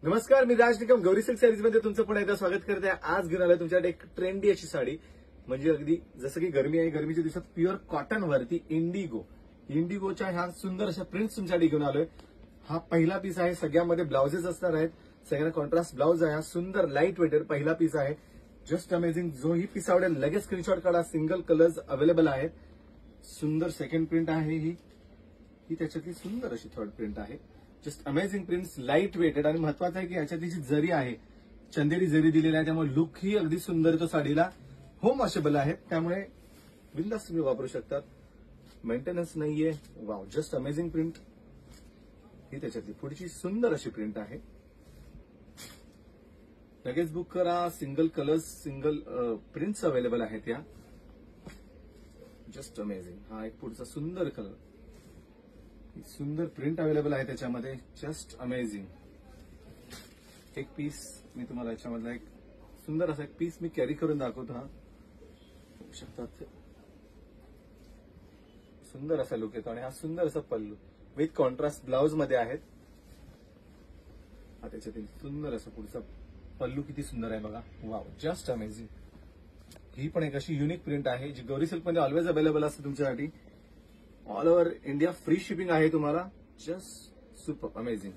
नमस्कार, मी राज Nikam Gauri silk sarees मध्ये तुमचं पुन्हा एकदा स्वागत करते. आज घेऊन आलोय तुमच्याकडे एक ट्रेंडी अशी साडी, म्हणजे अगदी जसं की गरमी आहे, गरमीच्या दिवसात प्युअर कॉटन वरती इंडिगोच्या ह्या सुंदर अशा प्रिंट्स तुमच्याकडे घेऊन आलोय. हा पहिला पीस आहे. सगळ्यामध्ये ब्लाउजेस असणार आहेत. सगळ्यांना कॉन्ट्रास्ट ब्लाउज आहे. हा सुंदर लाईट वेटेड पहिला पीस आहे. Just amazing. जो ही पीस आवडेल लगेच स्क्रीनशॉट काढा. सिंगल कलर्स अवेलेबल आहेत. सुंदर सेकंड प्रिंट आहे. ही त्याच्यातली सुंदर अशी थर्ड प्रिंट आहे. Just amazing prints, light weighted, आणि महत्वाचं आहे की याच्यातली जी जरी आहे चंदेरी जरी दिलेली आहे, त्यामुळे लुक ही अगदी सुंदर येतो साडीला. होम वॉशेबल आहे, त्यामुळे बिंदास तुम्ही वापरू शकतात. मेंटेनन्स नाहीये. Wow, just amazing print. ही त्याच्यातली पुढची सुंदर अशी प्रिंट आहे. लगेच बुक करा. Single colours, single prints available आहेत या. Just amazing. हा एक पुढचा सुंदर कलर, सुंदर प्रिंट अवेलेबल आहे त्याच्यामध्ये. Just amazing. एक पीस मी तुम्हाला याच्यामधला एक सुंदर असा एक पीस मी कॅरी करून दाखवतो. हा बघू शकतात. सुंदर असा लुक येतो आणि हा सुंदर असा पल्लू विथ कॉन्ट्रास्ट ब्लाउज मध्ये आहेत. हा त्याच्यातील सुंदर असा पुढचा पल्लू किती सुंदर आहे बघा. Wow, just amazing. ही पण एक अशी युनिक प्रिंट आहे जी गौरी सिल्क मध्ये ऑलवेज अवेलेबल असते तुमच्यासाठी. All over India free shipping आहे तुम्हाला. Just super amazing.